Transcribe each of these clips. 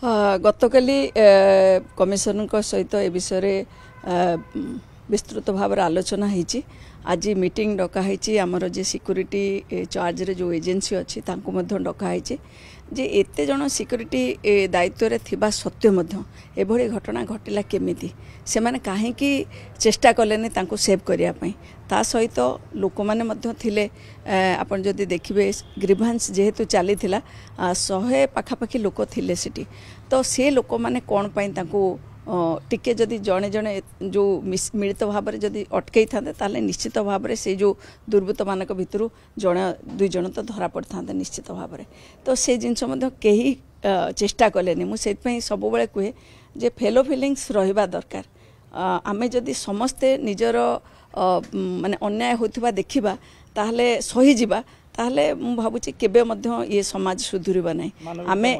गतकाली commissioner सहित ए विषय विस्तृत भाव आलोचना होती। आज मीटिंग डकाई आमर जे सिक्यूरीटी चार्ज रे जो एजेंसी अच्छी डकाई जे एते जन सिक्यूरीटी दायित्व रे थिबा सत्य एभली घटना घटिला केमिति से माने काहे कि चेष्टा कलेनी तांको सेव करिया पई ता सहित लोक माने मध्य थिले आपण जदि देखिबे ग्रीभांस जेहेतु चली 100 पाखापाखि लोक थिले सिटी तो से लोक माने कोन पई तांको टिके जदि जड़े जड़े जो मिलित भाव में जदि अटकई था निश्चित भाव में से जो दुर्बृत्त मान भितर जड़े दुई जन तो धरा पड़ था निश्चित भाव में तो से जिनस कहीं चेष्टा कले मुझे सब बेले कहे जे फेलो फिलिंग्स रहिबा दरकार। आमे जदि समस्ते निजर माने अन्याय होता देखा ताहले सही जीवा ताहले मु भाबुची केबे मध्य ये समाज सुधुरिबा नै। आमे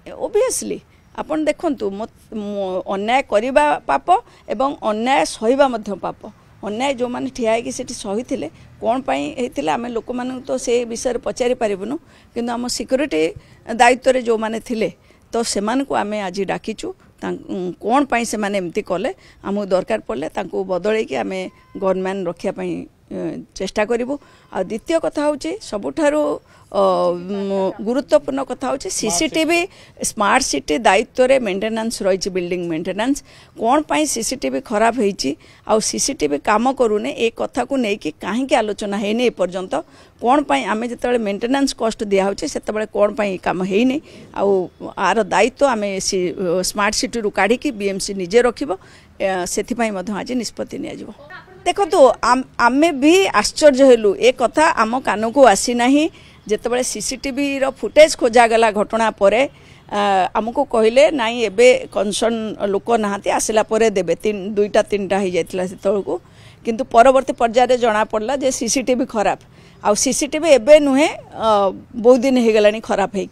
ओबियसली आपण देखंतु अन्याय करिबा पाप एवं अन्याय सहिबा मध्य पाप। अन्याय जो माने ठिया कि सेठी सही थिले कोन पई हेतिले आमे लोक मानु तो से विषय पचारि पारिबनु किंतु आम सिक्यूरीटी दायित्व रे जो माने थिले तो सेमान को आमे आज डाकिचु कोन पई से माने एमती कले आमु दरकार पड़ले तांको बदलै कि आमे गवर्नमेंट रखिया पई चेष्टा करिवु। आ द्वितीय कथा होची सबुठारो गुरुत्वपूर्ण कथा होची सीसीटीवी स्मार्ट सिटी दायित्व रे मेंटेनेंस रही बिल्डिंग मेंटेनेंस कोन पई सीसीटीवी खराब होईची आ सीसीटीवी काम करूने ए कथा को नै कि काहे की आलोचना हेनी ए पर्यंत कोन पई आमे जतबे मेंटेनेंस कॉस्ट दिया होची सेतबे कोन पई काम हेनी आ आर दायित्व आमे स्मार्ट सिटी रु काढी कि बीएमसी निजे रखिबो सेथि पई मध आज निष्पत्ति निया जिवो। देखो तो आमे भी आश्चर्य हेलु ए कथा आम कान को आसी नाही जेतबे सीसीटीवी रो फुटेज खोजा गला घटना परे आमको कहले नाई एबे कंसर्न लोक नहाती आसिला परे देबे 2टा 3टा हो जाइतला सेतळको किंतु परवर्ती पर्याय जना पड़ला जे सीसीटीवी खराब आ सीसीटीवी एबे नुहे बहुत दिन हो गलानी खराब है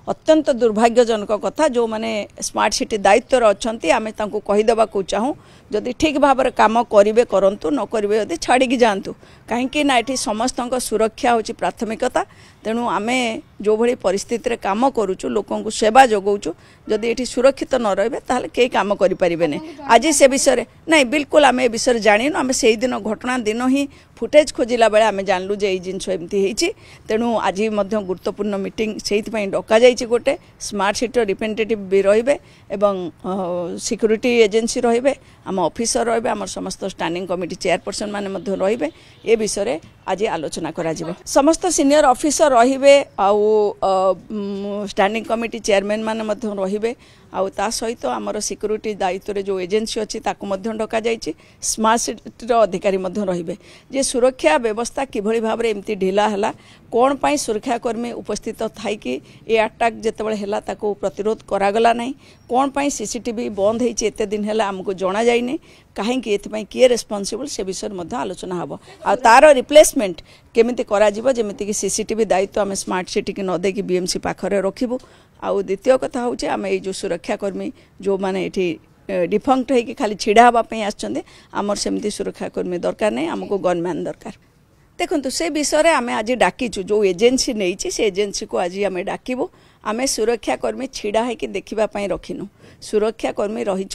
अत्यंत दुर्भाग्यजनक कथा जो माने स्मार्ट सिटी दायित्व अच्छी आमे तांको कहीदेवा को चाहूँ जदि ठीक भाव में काम करेंगे करंतु न करेंगे जदि छाड़ी जातु कहीं ना ये समस्त सुरक्षा होची प्राथमिकता। तेणु आमे जो भली परिस्थिति रे काम करूचु लोकों को सेवा जोगाऊचु जदि ये सुरक्षित न रहे ताहले कई काम करि परिबे नै। आज से विषय नहीं बिल्कुल आमे विषय जानिनु आमे से दिन घटना दिन ही फुटेज खोजिला बेले आमे जानलु जे जिनस एमती होईची। तेणु आज गुरुत्वपूर्ण मीटिंग से डका जाइए गोटे स्मार्ट सिटी रिप्रेजेंटेटिव भी रहिबे एवं सिक्यूरीटी एजेंसी रहिबे आम ऑफिसर रहिबे आम समस्त स्टैंडिंग कमिटी चेयरपर्सन माने मध्य रहिबे ए विषय आज आलोचना करा जिवो। समस्त सीनियर ऑफिसर रहिबे आउ स्टैंडिंग कमिटी चेयरमैन माने मध्य रहिबे आउ ता सहित आमर सिक्यूरीटी दायित्व रे जो एजेंसी अच्छी ताकू मध्य डका जाइए स्मार्ट सिटी अधिकारी मध्य रहिबे जे सुरक्षा व्यवस्था किभली भाव रे एमती ढिला हला कोन पई सुरक्षाकर्मी उपस्थित थाई कि ए अटैक जेतेबेले हला ताको प्रतिरोध करागला नहीं कोन पई सीसीटीवी बंद होईची एते दिन हला हमको जणा जाइने कहीं एथपाई किए रेस्पॉन्सिबल से विषय में आलोचना हम आ तार रिप्लेसमेंट केमिति करा जिवो जेमिति कि सीसीटीवी दायित्व आम स्मार्ट सिटी की न देकी बीएमसी पाखरे रखिबु। आउ द्वितीय कथा होचे आम ये जो सुरक्षाकर्मी जो माने एठी डिफंक्ट है कि खाली छिड़ा हाँवाई आसछन्ते आमर सेमती सुरक्षाकर्मी दरकार नहीं आमको गनमैन दरकार। देखो से विषय आम आज डाकिचु जो एजेंसी नहीं से एजेंसी को आज आम डाकबू आम सुरक्षाकर्मी छिड़ा है देखापी रखिनु सुरक्षाकर्मी रही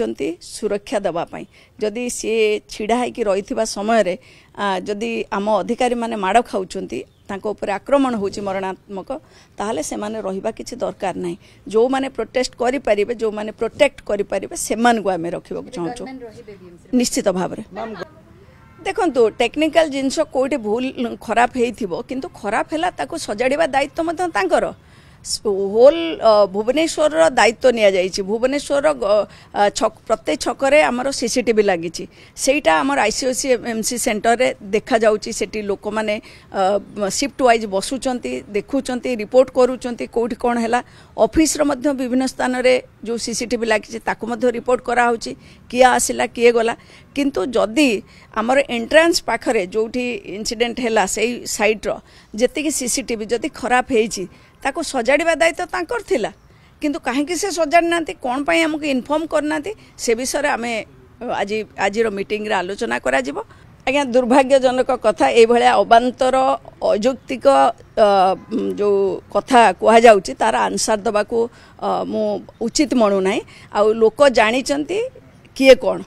सुरक्षा देवाई जदि सी छिड़ा है रही समय जदि आम अधिकारी माने माड़ खाऊँच तांको आक्रमण होची मरणात्मक ताहले से माने रहिबा किछि दरकार नहीं जो माने प्रोटेस्ट करि परिबे जो माने प्रोटेक्ट करि परिबे सेमान को आमे रखिबा को चाहूँ निश्चित भाव में। देखो टेक्निकल जिनस कोठी भूल खराब हेइथिबो किंतु खराब हैला ताको सजाड़िबा दायित्व मत तांकर होल भुवनेश्वर दायित्व निया जाइछि। भुवनेश्वर प्रत्येक छकरे आमर सीसीटीवी लगी सेटा आमर आईसीओसी एमसी सेंटर रे देखा जाउछि सेठी लोक माने शिफ्ट वाइज बसुचंती देखुचंती रिपोर्ट करूचंती कोठी कोन हैला ऑफिस रो मध्य विभिन्न स्थान रे जो सीसीटीवी लगी ताको मध्य रिपोर्ट करा होछि किए आसिला किए गला किंतु जदि आमर एंट्रांस पाखरे जोठी इंसिडेंट हैला सेई साइट रो जेतिकी सीसीटीवी जदि खराब हेइछि ताको सजाड़िबा दायित्व तांकर थिला किंतु कहीं से सजाड़ ना कौन पाई हमको इनफॉर्म करना से विषय आम आज मीटिंग रे आलोचना करा जिवो आज्ञा दुर्भाग्यजनक कथा ये अबांतर अयौक्तिक जो कथा कहुच्छी तार आंसर दबा को मु उचित मणु ना आ लोक जानी किए कौन